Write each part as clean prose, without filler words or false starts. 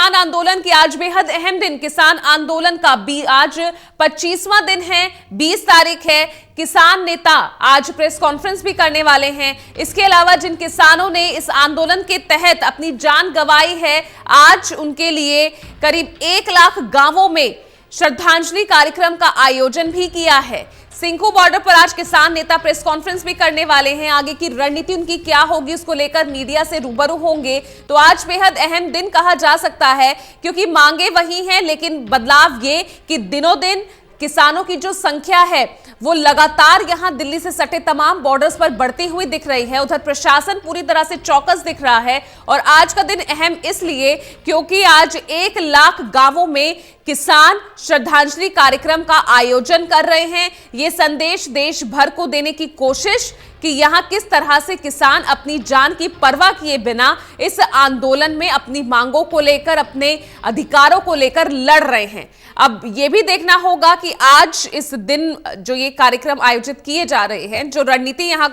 किसान आंदोलन की आज बेहद अहम दिन। किसान आंदोलन का आज 25वां दिन है, 20 तारीख है। किसान नेता आज प्रेस कॉन्फ्रेंस भी करने वाले हैं। इसके अलावा जिन किसानों ने इस आंदोलन के तहत अपनी जान गंवाई है, आज उनके लिए करीब 1 लाख गांवों में श्रद्धांजलि कार्यक्रम का आयोजन भी किया है। सिंघू बॉर्डर पर आज किसान नेता प्रेस कॉन्फ्रेंस भी करने वाले हैं। आगे की रणनीति उनकी क्या होगी, उसको लेकर मीडिया से रूबरू होंगे। तो आज बेहद अहम दिन कहा जा सकता है, क्योंकि मांगे वही हैं, लेकिन बदलाव ये कि दिनों दिन किसानों की जो संख्या है वो लगातार यहां दिल्ली से सटे तमाम बॉर्डर्स पर बढ़ती हुई दिख रही है। उधर प्रशासन पूरी तरह से चौकस दिख रहा है। और आज का दिन अहम इसलिए क्योंकि आज 1 लाख गांवों में किसान श्रद्धांजलि कार्यक्रम का आयोजन कर रहे हैं। ये संदेश देश भर को देने की कोशिश कि यहां किस तरह से किसान अपनी जान की परवाह किए बिना इस आंदोलन में अपनी मांगों को लेकर, अपने अधिकारों को लेकर लड़ रहे हैं। अब यह भी देखना होगा कि आज इस दिन जो ये कार्यक्रम आयोजित किए जा रहे हैं, जो रणनीति यहां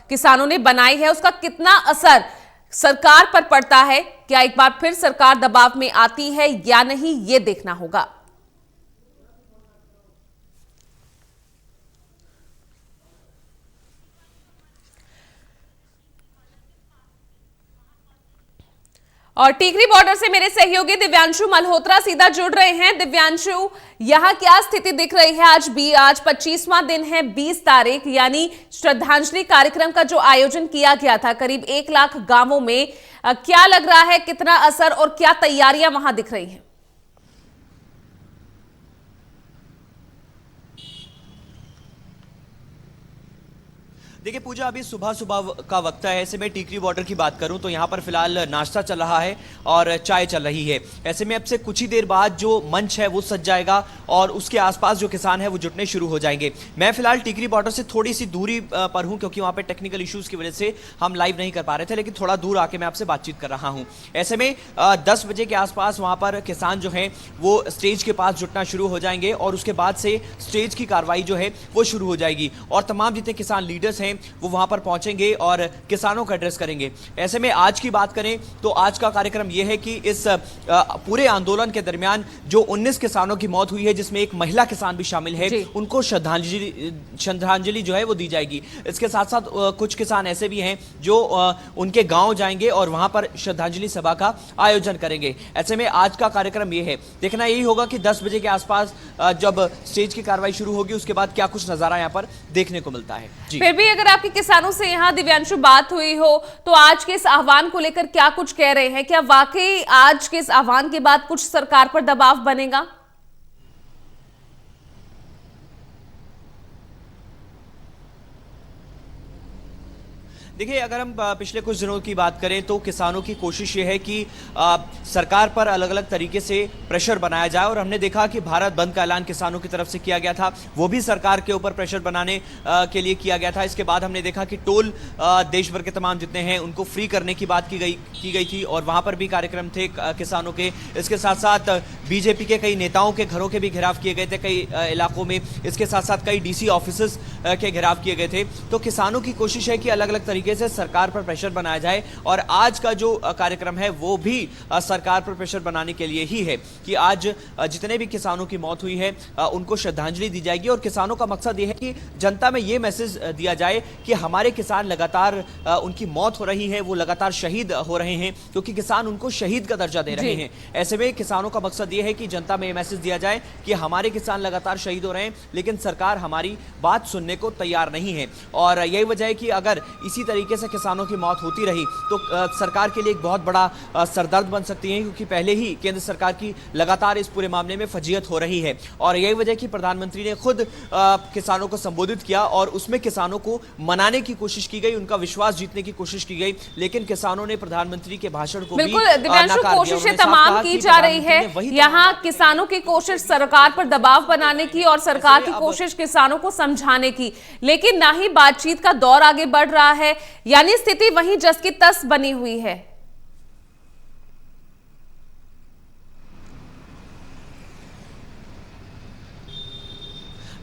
किसानों ने बनाई है, उसका कितना असर सरकार पर पड़ता है। क्या एक बार फिर सरकार दबाव में आती है या नहीं, ये देखना होगा। और टीकरी बॉर्डर से मेरे सहयोगी दिव्यांशु मल्होत्रा सीधा जुड़ रहे हैं। दिव्यांशु, यहां क्या स्थिति दिख रही है? आज 25वां दिन है, 20 तारीख, यानी श्रद्धांजलि कार्यक्रम का जो आयोजन किया गया था करीब 1 लाख गांवों में, क्या लग रहा है, कितना असर और क्या तैयारियां वहां दिख रही हैं? देखिए पूजा, अभी सुबह सुबह का वक्त है। ऐसे में टीकरी बॉर्डर की बात करूं तो यहाँ पर फिलहाल नाश्ता चल रहा है और चाय चल रही है। ऐसे में अब से कुछ ही देर बाद जो मंच है वो सज जाएगा और उसके आसपास जो किसान है वो जुटने शुरू हो जाएंगे। मैं फिलहाल टीकरी बॉर्डर से थोड़ी सी दूरी पर हूँ, क्योंकि वहाँ पर टेक्निकल इशूज़ की वजह से हम लाइव नहीं कर पा रहे थे, लेकिन थोड़ा दूर आके मैं आपसे बातचीत कर रहा हूँ। ऐसे में 10 बजे के आसपास वहाँ पर किसान जो है वो स्टेज के पास जुटना शुरू हो जाएंगे और उसके बाद से स्टेज की कार्रवाई जो है वो शुरू हो जाएगी और तमाम जितने किसान लीडर्स हैं वो वहां पर पहुंचेंगे और किसानों का एड्रेस करेंगे। ऐसे में आज की बात करें तो आज का कार्यक्रम यह है कि इस पूरे आंदोलन के दरमियान जो 19 किसानों की मौत हुई है, जिसमें एक महिला किसान भी शामिल है, उनको श्रद्धांजलि जो है वो दी जाएगी। इसके साथ साथ कुछ किसान ऐसे भी हैं जो उनके गांव जाएंगे और वहां पर श्रद्धांजलि सभा का आयोजन करेंगे। ऐसे में आज का कार्यक्रम यह है। देखना यही होगा कि 10 बजे के आसपास जब स्टेज की कार्रवाई शुरू होगी उसके बाद क्या कुछ नजारा यहां पर देखने को मिलता है। फिर भी अगर आपके किसानों से यहां दिव्यांशु बात हुई हो तो आज के इस आह्वान को लेकर क्या कुछ कह रहे हैं? क्या वाकई आज के इस आह्वान के बाद कुछ सरकार पर दबाव बनेगा? देखिए, अगर हम पिछले कुछ दिनों की बात करें तो किसानों की कोशिश ये है कि सरकार पर अलग अलग तरीके से प्रेशर बनाया जाए और हमने देखा कि भारत बंद का ऐलान किसानों की तरफ से किया गया था, वो भी सरकार के ऊपर प्रेशर बनाने के लिए किया गया था। इसके बाद हमने देखा कि टोल देश भर के तमाम जितने हैं उनको फ्री करने की बात की गई थी और वहाँ पर भी कार्यक्रम थे किसानों के। इसके साथ साथ बीजेपी के कई नेताओं के घरों के भी घेराव किए गए थे कई इलाकों में। इसके साथ साथ कई DC ऑफिस के घेराव किए गए थे। तो किसानों की कोशिश है कि अलग अलग तरीके से सरकार पर प्रेशर बनाया जाए और आज का जो कार्यक्रम है वो भी सरकार पर प्रेशर बनाने के लिए ही है कि आज जितने भी किसानों की मौत हुई है उनको श्रद्धांजलि दी जाएगी। और किसानों का मकसद ये है कि जनता में ये मैसेज दिया जाए कि हमारे किसान लगातार उनकी मौत हो रही है, वो लगातार शहीद हो रहे हैं, क्योंकि किसान उनको शहीद का दर्जा दे रहे हैं। ऐसे में किसानों का मकसद ये है कि जनता में ये मैसेज दिया जाए कि हमारे किसान लगातार शहीद हो रहे हैं, लेकिन सरकार हमारी बात सुनने को तैयार नहीं है। और यही वजह है कि अगर इसी तरीके से किसानों की मौत होती रही तो सरकार के लिए एक बहुत बड़ा सरदर्द बन सकती है, क्योंकि पहले ही केंद्र सरकार की लगातार इस पूरे मामले में फजीहत हो रही है। और यही वजह कि प्रधानमंत्री ने खुद किसानों को संबोधित किया और उसमें किसानों को मनाने की कोशिश की गई, उनका विश्वास जीतने की कोशिश की गई, लेकिन किसानों ने प्रधानमंत्री के भाषण को बिल्कुल दिव्यांशु, कोशिशें तमाम की जा रही है यहाँ किसानों की कोशिश सरकार पर दबाव बनाने की और सरकार की कोशिश किसानों को समझाने की, लेकिन ना ही बातचीत का दौर आगे बढ़ रहा है, यानी स्थिति वहीं जस की तस बनी हुई है।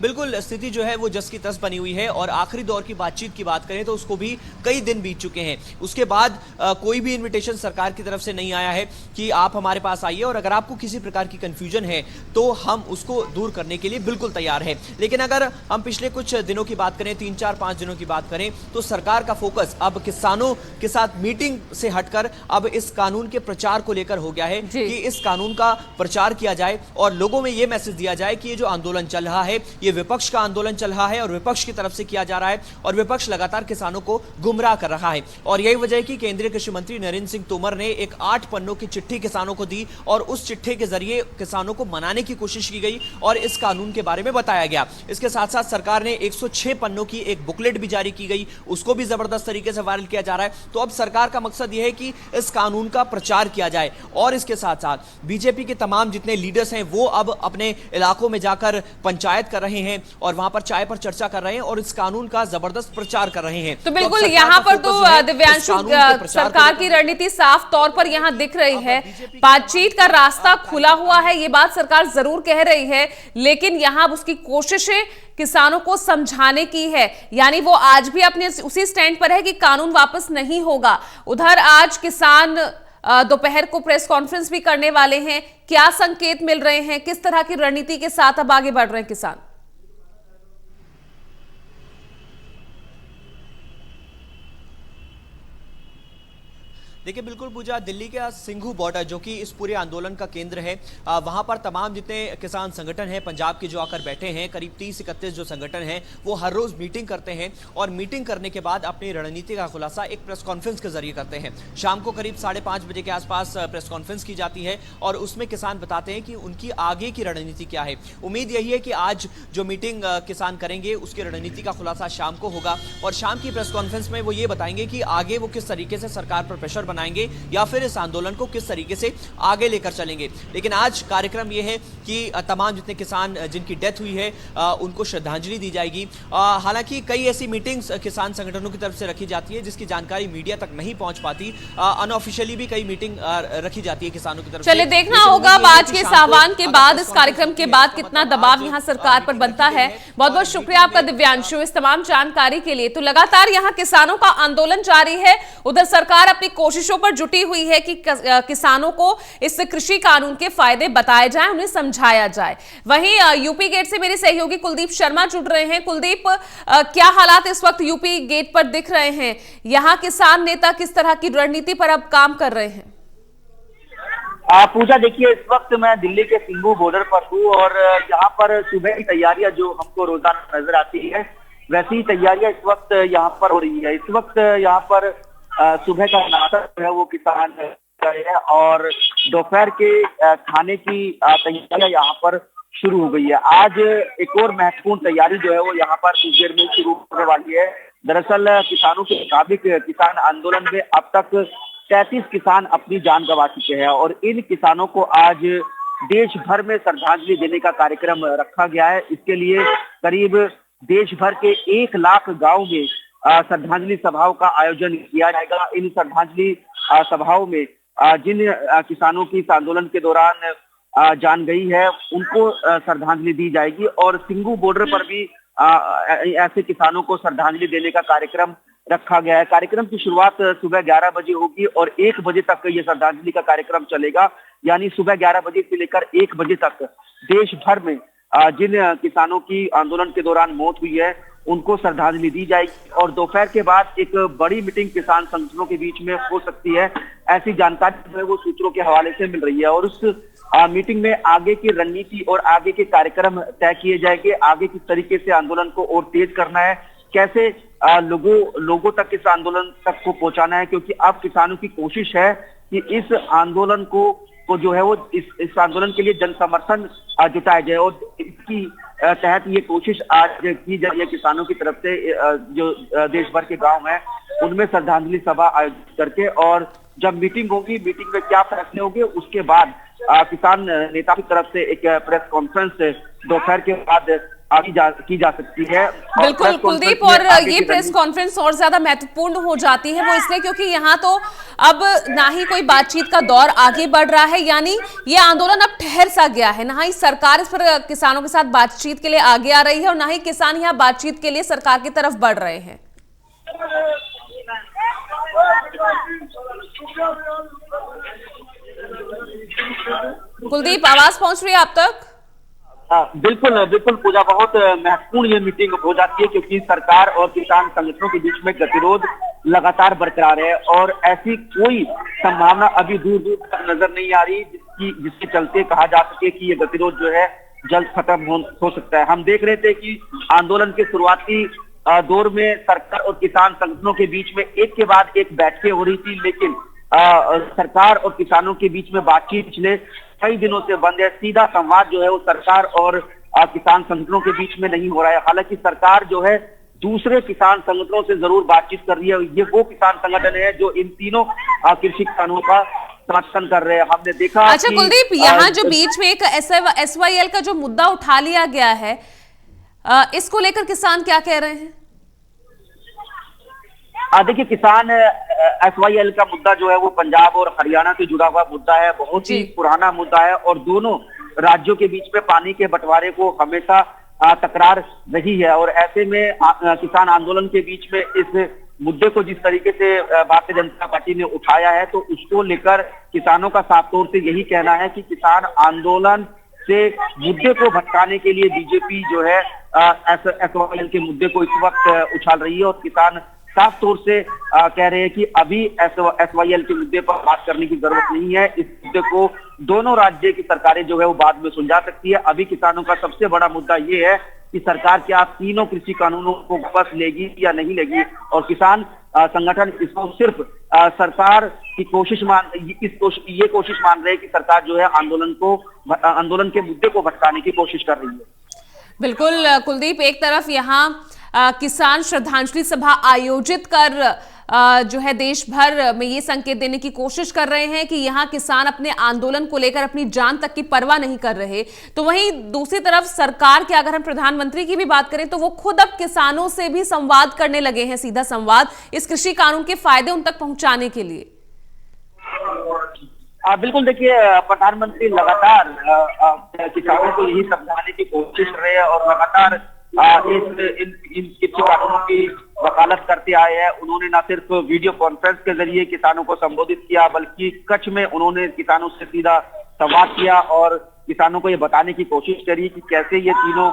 बिल्कुल स्थिति जो है वो जस की तस बनी हुई है और आखिरी दौर की बातचीत की बात करें तो उसको भी कई दिन बीत चुके हैं। उसके बाद कोई भी इनविटेशन सरकार की तरफ से नहीं आया है कि आप हमारे पास आइए और अगर आपको किसी प्रकार की कंफ्यूजन है तो हम उसको दूर करने के लिए बिल्कुल तैयार है। लेकिन अगर हम पिछले कुछ दिनों की बात करें, 3-4-5 दिनों की बात करें, तो सरकार का फोकस अब किसानों के साथ मीटिंग से हटकर अब इस कानून के प्रचार को लेकर हो गया है कि इस कानून का प्रचार किया जाए और लोगों में यह मैसेज दिया जाए कि ये जो आंदोलन चल रहा है ये विपक्ष का आंदोलन चल रहा है और विपक्ष की तरफ से किया जा रहा है और विपक्ष लगातार किसानों को गुमराह कर रहा है। और यही वजह है कि केंद्रीय कृषि मंत्री नरेंद्र सिंह तोमर ने एक 8 पन्नों की चिट्ठी किसानों को दी और उस चिट्ठी के जरिए किसानों को मनाने की कोशिश की गई और इस कानून के बारे में बताया गया। इसके साथ साथ सरकार ने 106 पन्नों की एक बुकलेट भी जारी की गई, उसको भी जबरदस्त तरीके से वायरल किया जा रहा है। तो अब सरकार का मकसद यह है कि इस कानून का प्रचार किया जाए और इसके साथ साथ बीजेपी के तमाम जितने लीडर्स हैं वो अब अपने इलाकों में जाकर पंचायत कर रहे हैं और वहां पर चाय पर चर्चा कर रहे हैं और इस कानून का जबरदस्त प्रचार कर रहे हैं। तो बिल्कुल यहाँ पर तो दिव्यांशु सरकार की रणनीति साफ तौर पर यहाँ दिख रही है, बातचीत का रास्ता खुला हुआ है, ये बात सरकार जरूर कह रही है, लेकिन यहाँ उसकी कोशिशें किसानों को समझाने की है। यानी वो आज भी अपने उसी स्टैंड पर है कि कानून वापस नहीं होगा। उधर आज किसान दोपहर को प्रेस कॉन्फ्रेंस भी करने वाले हैं, क्या संकेत मिल रहे हैं, किस तरह की रणनीति के साथ अब आगे बढ़ रहे हैं किसान? देखिए बिल्कुल पूजा, दिल्ली का सिंघू बॉर्डर जो कि इस पूरे आंदोलन का केंद्र है, वहां पर तमाम जितने किसान संगठन हैं पंजाब के जो आकर बैठे हैं, करीब 30-31 जो संगठन हैं वो हर रोज मीटिंग करते हैं और मीटिंग करने के बाद अपनी रणनीति का खुलासा एक प्रेस कॉन्फ्रेंस के जरिए करते हैं। शाम को करीब 5:30 बजे के आसपास प्रेस कॉन्फ्रेंस की जाती है और उसमें किसान बताते हैं कि उनकी आगे की रणनीति क्या है। उम्मीद यही है कि आज जो मीटिंग किसान करेंगे उसकी रणनीति का खुलासा शाम को होगा और शाम की प्रेस कॉन्फ्रेंस में वो ये बताएंगे कि आगे वो किस तरीके से सरकार पर प्रेशर बनाएंगे या फिर इस आंदोलन को किस तरीके से आगे लेकर चलेंगे। लेकिन आज कार्यक्रम यह है कि तमाम जितने किसान जिनकी डेथ हुई है उनको श्रद्धांजलि दी जाएगी। हालांकि कई ऐसी मीटिंग्स किसान संगठनों की तरफ से रखी जाती है जिसकी जानकारी मीडिया तक नहीं पहुंच पाती। अनऑफिशियली भी कई मीटिंग रखी जाती है किसानों की तरफ से। चलिए देखना होगा आज के सावन के बाद, इस कार्यक्रम के बाद कितना दबाव यहाँ सरकार पर बनता है। बहुत बहुत शुक्रिया आपका दिव्यांशु इस तमाम जानकारी के लिए। तो लगातार यहाँ किसानों का आंदोलन जारी है, उधर सरकार अपनी कोशिशों पर जुटी हुई है कि किसानों को इस कृषि कानून के फायदे बताए जाएं, उन्हें समझाया जाए। वहीं यूपी गेट से मेरे सहयोगी कुलदीप शर्मा जुड़ रहे हैं। कुलदीप, क्या हालात इस वक्त यूपी गेट पर दिख रहे हैं? यहां किसान नेता किस तरह की रणनीति पर अब काम कर रहे हैं? पूजा, देखिए इस वक्त मैं दिल्ली के सिंघू बॉर्डर पर हूँ और यहाँ पर सुबह की तैयारियां जो हमको रोजाना नजर आती है वैसी तैयारियां इस वक्त यहाँ पर हो रही है। इस वक्त यहाँ पर सुबह का नाश्ता जो है वो किसान कर रहे हैं और दोपहर के खाने की तैयारियां यहाँ पर शुरू हो गई है। आज एक और महत्वपूर्ण तैयारी जो है वो यहाँ पर कुछ देर में शुरू होने वाली है। दरअसल किसानों के मुताबिक किसान आंदोलन में अब तक 33 किसान अपनी जान गंवा चुके हैं और इन किसानों को आज देश भर में श्रद्धांजलि देने का कार्यक्रम रखा गया है। इसके लिए करीब देश भर के 1 लाख गाँव में श्रद्धांजलि सभाओं का आयोजन किया जाएगा। इन श्रद्धांजलि सभाओं में जिन किसानों की इस आंदोलन के दौरान जान गई है उनको श्रद्धांजलि दी जाएगी और सिंघू बॉर्डर पर भी ऐसे किसानों को श्रद्धांजलि देने का कार्यक्रम रखा गया है। कार्यक्रम की शुरुआत सुबह 11 बजे होगी और 1 बजे तक ये श्रद्धांजलि का कार्यक्रम चलेगा। यानी सुबह 11 बजे से लेकर 1 बजे तक देश भर में जिन किसानों की आंदोलन के दौरान मौत हुई है उनको श्रद्धांजलि दी जाएगी और दोपहर के बाद एक बड़ी मीटिंग किसान संगठनों के बीच में हो सकती है। ऐसी जानकारी जो है वो सूत्रों के हवाले से मिल रही है और उस मीटिंग में आगे की रणनीति और आगे के कार्यक्रम तय किए जाएंगे। आगे किस तरीके से आंदोलन को और तेज करना है, कैसे लोगों तक इस आंदोलन तक को पहुंचाना है, क्योंकि अब किसानों की कोशिश है कि इस आंदोलन को जो है वो इस आंदोलन के लिए जन समर्थन जुटाया जाए और इसकी तहत ये कोशिश आज की जा रही है किसानों की तरफ से जो देश भर के गांव हैं उनमें श्रद्धांजलि सभा आयोजित करके और जब मीटिंग होगी, मीटिंग में क्या फैसले होंगे उसके बाद किसान नेता की तरफ से एक प्रेस कॉन्फ्रेंस दोपहर के बाद की जा सकती है। बिल्कुल कुलदीप, और ये प्रेस कॉन्फ्रेंस और ज्यादा महत्वपूर्ण हो जाती है वो इसलिए क्योंकि यहाँ तो अब ना ही कोई बातचीत का दौर आगे बढ़ रहा है, यानी ये आंदोलन अब ठहर सा गया है। ना ही सरकार इस पर किसानों के साथ बातचीत के लिए आगे आ रही है और ना ही किसान यहाँ बातचीत के लिए सरकार की तरफ बढ़ रहे हैं। कुलदीप, आवाज पहुंच रही है आप तक? बिल्कुल बिल्कुल पूजा, बहुत महत्वपूर्ण ये मीटिंग हो जाती है क्योंकि सरकार और किसान संगठनों के बीच में गतिरोध लगातार बरकरार है और ऐसी कोई संभावना अभी दूर दूर तक नजर नहीं आ रही जिसके चलते कहा जा सके कि ये गतिरोध जो है जल्द खत्म हो सकता है। हम देख रहे थे कि आंदोलन के शुरुआती दौर में सरकार और किसान संगठनों के बीच में एक के बाद एक बैठकें हो रही थी, लेकिन सरकार और किसानों के बीच में बातचीत पिछले कई दिनों से बंद है। सीधा संवाद जो है वो सरकार और किसान संगठनों के बीच में नहीं हो रहा है। हालांकि सरकार जो है दूसरे किसान संगठनों से जरूर बातचीत कर रही है। ये वो किसान संगठन है जो इन तीनों कृषि कानूनों का समर्थन कर रहे हैं। हमने देखा। अच्छा कुलदीप, यहाँ जो बीच में एक SYL का जो मुद्दा उठा लिया गया है, इसको लेकर किसान क्या कह रहे हैं? देखिए, किसान SYL का मुद्दा जो है वो पंजाब और हरियाणा से जुड़ा हुआ मुद्दा है, बहुत ही पुराना मुद्दा है और दोनों राज्यों के बीच में पानी के बंटवारे को हमेशा तकरार रही है। और ऐसे में किसान आंदोलन के बीच में इस मुद्दे को जिस तरीके से भारतीय जनता पार्टी ने उठाया है, तो उसको लेकर किसानों का साफ तौर से यही कहना है कि किसान आंदोलन से मुद्दे को भटकाने के लिए बीजेपी जो है SYL के मुद्दे को इस वक्त उछाल रही है और किसान साफ तौर से कह रहे हैं कि अभी SYL के मुद्दे पर बात करने की जरूरत नहीं है। इस मुद्दे को दोनों राज्य की सरकारें जो है वो बाद में सुलझा सकती है। अभी किसानों का सबसे बड़ा मुद्दा ये है कि सरकार क्या तीनों कृषि कानूनों को वापस लेगी या नहीं लेगी, और किसान संगठन इसको सिर्फ सरकार की कोशिश ये कोशिश मान रहे हैं कि सरकार जो है आंदोलन के मुद्दे को भटकाने की कोशिश कर रही है। बिल्कुल कुलदीप, एक तरफ यहाँ किसान श्रद्धांजलि सभा आयोजित कर जो है देश भर में ये संकेत देने की कोशिश कर रहे हैं कि यहाँ किसान अपने आंदोलन को लेकर अपनी जान तक की परवाह नहीं कर रहे, तो वहीं दूसरी तरफ सरकार के अगर हम प्रधानमंत्री की भी बात करें तो वो खुद अब किसानों से भी संवाद करने लगे हैं, सीधा संवाद, इस कृषि कानून के फायदे उन तक पहुंचाने के लिए। बिल्कुल, देखिए, प्रधानमंत्री लगातार किसानों को यही समझाने की कोशिश कर रहे हैं और लगातार इन कृषि कानूनों की वकालत करते आए हैं। उन्होंने न सिर्फ वीडियो कॉन्फ्रेंस के जरिए किसानों को संबोधित किया, बल्कि कच्छ में उन्होंने किसानों से सीधा संवाद किया और किसानों को ये बताने की कोशिश करी कि कैसे ये तीनों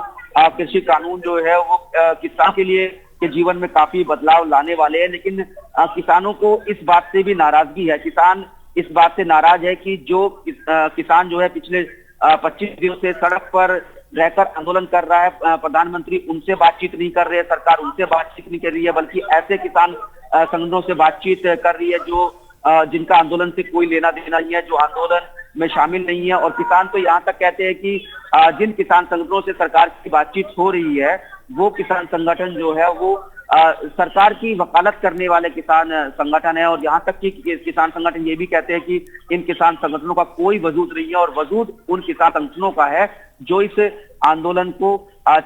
कृषि कानून जो है वो किसान के लिए के जीवन में काफी बदलाव लाने वाले हैं। लेकिन किसानों को इस बात से भी नाराजगी है, किसान इस बात से नाराज है कि जो किसान जो है पिछले 25 दिनों से सड़क पर रहकर आंदोलन कर रहा है, प्रधानमंत्री उनसे बातचीत नहीं कर रहे हैं, सरकार उनसे बातचीत नहीं कर रही है, बल्कि ऐसे किसान संगठनों से बातचीत कर रही है जो जिनका आंदोलन से कोई लेना देना नहीं है, जो आंदोलन में शामिल नहीं है। और किसान तो यहाँ तक कहते हैं कि जिन किसान संगठनों से सरकार की बातचीत हो रही है वो किसान संगठन जो है वो सरकार की वकालत करने वाले किसान संगठन है। और यहाँ तक कि किसान संगठन ये भी कहते हैं कि इन किसान संगठनों का कोई वजूद नहीं है और वजूद उन किसान संगठनों का है जो इस आंदोलन को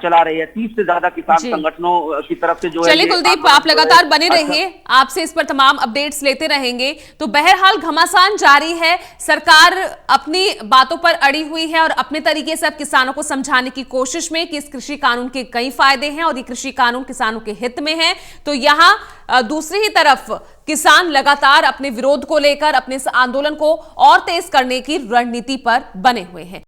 चला रही है। 30 से ज्यादा किसान संगठनों की तरफ से जो है। चलिए कुलदीप, आप लगातार बने रहिए, आपसे इस पर तमाम अपडेट्स लेते रहेंगे। तो बहरहाल घमासान जारी है, सरकार अपनी बातों पर अड़ी हुई है और अपने तरीके से अब किसानों को समझाने की कोशिश में कि इस कृषि कानून के कई फायदे हैं और ये कृषि कानून किसानों के हित में है। तो यहाँ दूसरी ही तरफ किसान लगातार अपने विरोध को लेकर अपने इस आंदोलन को और तेज करने की रणनीति पर बने हुए हैं।